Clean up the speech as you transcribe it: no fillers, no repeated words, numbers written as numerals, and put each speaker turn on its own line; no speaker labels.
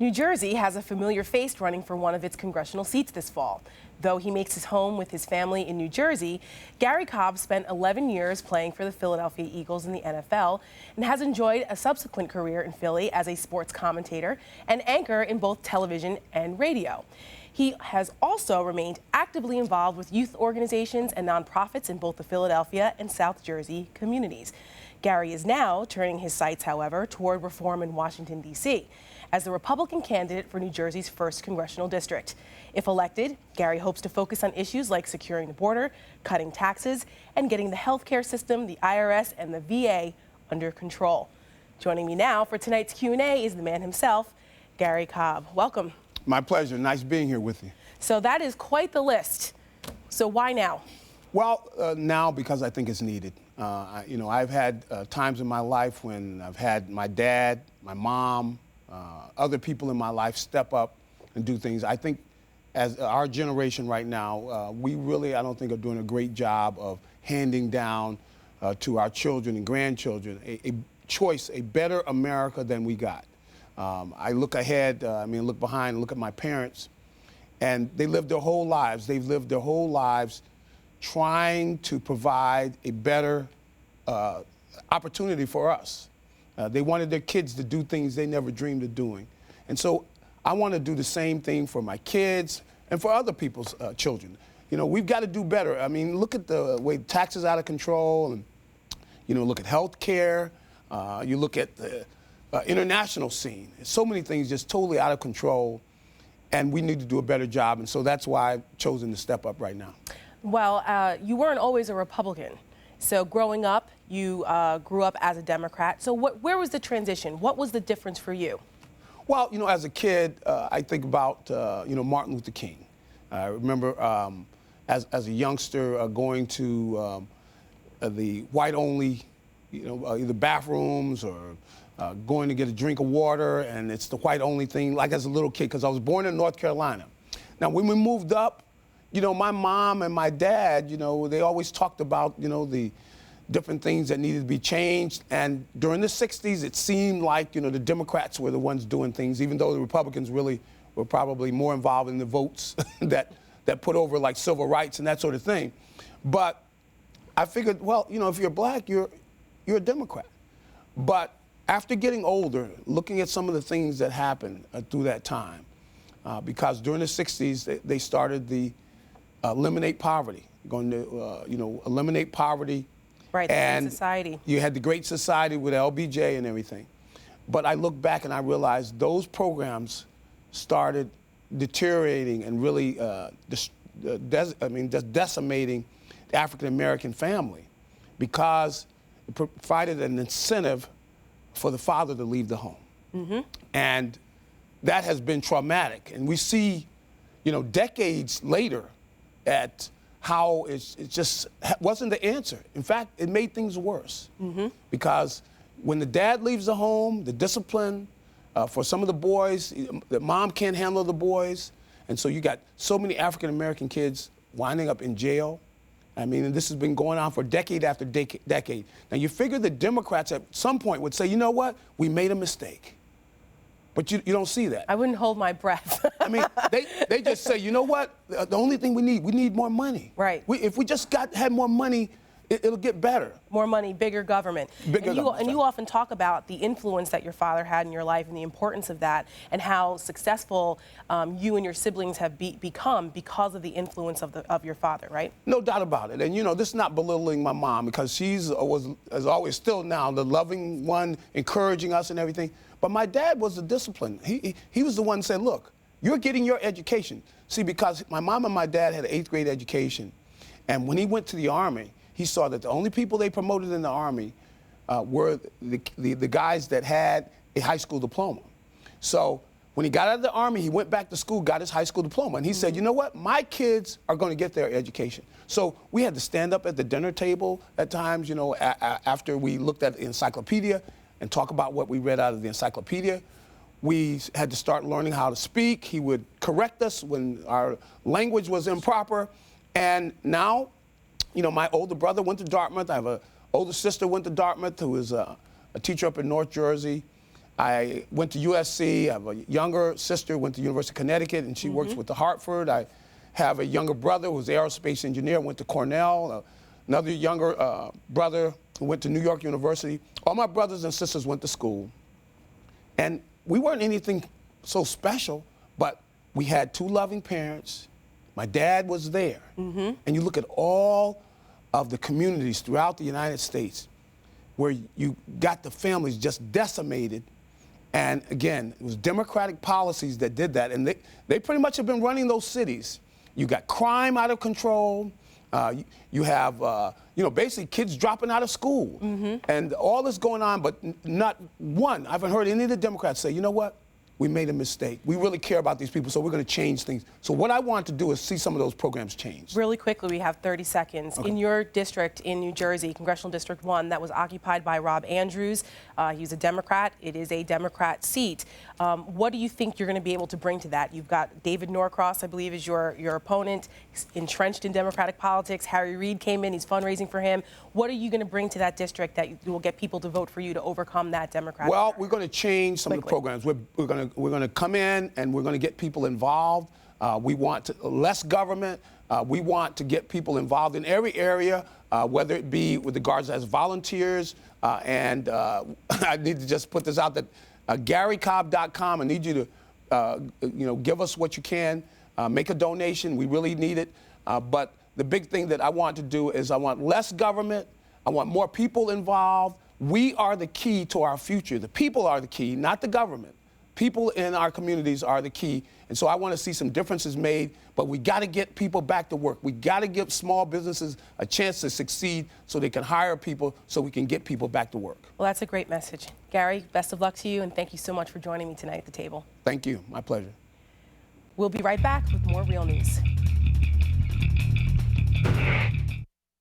New Jersey has a familiar face running for one of its congressional seats this fall. Though he makes his home with his family in New Jersey, Gary Cobb spent 11 years playing for the Philadelphia Eagles in the NFL and has enjoyed a subsequent career in Philly as a sports commentator and anchor in both television and radio. He has also remained actively involved with youth organizations and nonprofits in both the Philadelphia and South Jersey communities. Gary is now turning his sights, however, toward reform in Washington, D.C. as the Republican candidate for New Jersey's 1st congressional district. If elected, Gary hopes to focus on issues like securing the border, cutting taxes, and getting the healthcare system, the IRS, and the VA under control. Joining me now for tonight's Q&A is the man himself, Gary Cobb. Welcome.
My pleasure. Nice being here with you.
So that is quite the list. So why now?
Well, now because I think it's needed. I've had times in my life when I've had my dad, my mom, other people in my life step up and do things. I think as our generation right now, we really, I don't think, are doing a great job of handing down to our children and grandchildren a choice, a better America than we got. I look ahead, look behind, look at my parents, and they lived their whole lives. They've lived their whole lives trying to provide a better opportunity for us. They wanted their kids to do things they never dreamed of doing. And so I want to do the same thing for my kids and for other people's children. You know, we've got to do better. I mean, look at the way taxes out of control, and, look at health care. You look at the international scene. So many things just totally out of control, and we need to do a better job. And so that's why I've chosen to step up right now. Well,
you weren't always a Republican. So growing up, you grew up as a Democrat. So where was the transition? What was the difference for you?
Well, as a kid, I think about, Martin Luther King. I remember as a youngster going to the white-only, either bathrooms or going to get a drink of water, and it's the white-only thing, like as a little kid, because I was born in North Carolina. Now, when we moved up, my mom and my dad, they always talked about, the different things that needed to be changed. And during the 60s, it seemed like, the Democrats were the ones doing things, even though the Republicans really were probably more involved in the votes that put over like civil rights and that sort of thing. But I figured, well, if you're black, you're a Democrat. But after getting older, looking at some of the things that happened through that time, because during the 60s, they started the eliminate poverty, going to, eliminate poverty.
Right, the Great Society.
You had the Great Society with LBJ and everything. But I look back and I realized those programs started deteriorating and really just decimating the African-American family, because it provided an incentive for the father to leave the home. Mm-hmm. And that has been traumatic. And we see, decades later, at how it just wasn't the answer. In fact, it made things worse. Mm-hmm. Because when the dad leaves the home, the discipline for some of the boys, the mom can't handle the boys. And so you got so many African-American kids winding up in jail. And this has been going on for decade after decade. Now, you figure the Democrats at some point would say, you know what, we made a mistake. But you don't see that.
I wouldn't hold my breath.
They just say, you know what? The only thing we need more money.
Right.
If we just had more money, it'll get better.
More money, bigger government. And you often talk about the influence that your father had in your life and the importance of that, and how successful you and your siblings have become because of the influence of your father, right?
No doubt about it. And this is not belittling my mom, because she's as always still now the loving one, encouraging us and everything. But my dad was the discipline. He was the one who said, look, you're getting your education. See, because my mom and my dad had an 8th grade education. And when he went to the Army, he saw that the only people they promoted in the Army were the guys that had a high school diploma. So when he got out of the Army, he went back to school, got his high school diploma. And he said, you know what? My kids are going to get their education. So we had to stand up at the dinner table at times, after we looked at the encyclopedia and talk about what we read out of the encyclopedia. We had to start learning how to speak. He would correct us when our language was improper. And now, my older brother went to Dartmouth. I have an older sister went to Dartmouth, who is a teacher up in North Jersey. I went to USC. I have a younger sister, went to University of Connecticut, and she works with the Hartford. I have a younger brother who's an aerospace engineer, went to Cornell. Another younger brother who went to New York University. All my brothers and sisters went to school. And we weren't anything so special, but we had two loving parents. My dad was there. And you look at all of the communities throughout the United States where you got the families just decimated. And again, it was Democratic policies that did that. And they pretty much have been running those cities. You got crime out of control. You have, basically kids dropping out of school. And all this going on, but not one. I haven't heard any of the Democrats say, you know what? We made a mistake. We really care about these people, so we're going to change things. So what I want to do is see some of those programs change.
Really quickly, we have 30 seconds. Okay. In your district in New Jersey, Congressional District 1, that was occupied by Rob Andrews. He's a Democrat. It is a Democrat seat. What do you think you're going to be able to bring to that? You've got David Norcross, I believe, is your opponent, entrenched in Democratic politics. Harry Reid came in. He's fundraising for him. What are you going to bring to that district that will get people to vote for you to overcome that Democratic?
Well, we're going to change some of the programs. We're going to come in and we're going to get people involved. We want less government. We want to get people involved in every area, whether it be with the Guards as volunteers. And I need to just put this out that GaryCobb.com. I need you to, give us what you can, make a donation. We really need it. But the big thing that I want to do is I want less government. I want more people involved. We are the key to our future. The people are the key, not the government. People in our communities are the key. And so I want to see some differences made, but we got to get people back to work. We got to give small businesses a chance to succeed so they can hire people, so we can get people back to work.
Well, that's a great message. Gary, best of luck to you, and thank you so much for joining me tonight at the table.
Thank you. My pleasure.
We'll be right back with more Real News.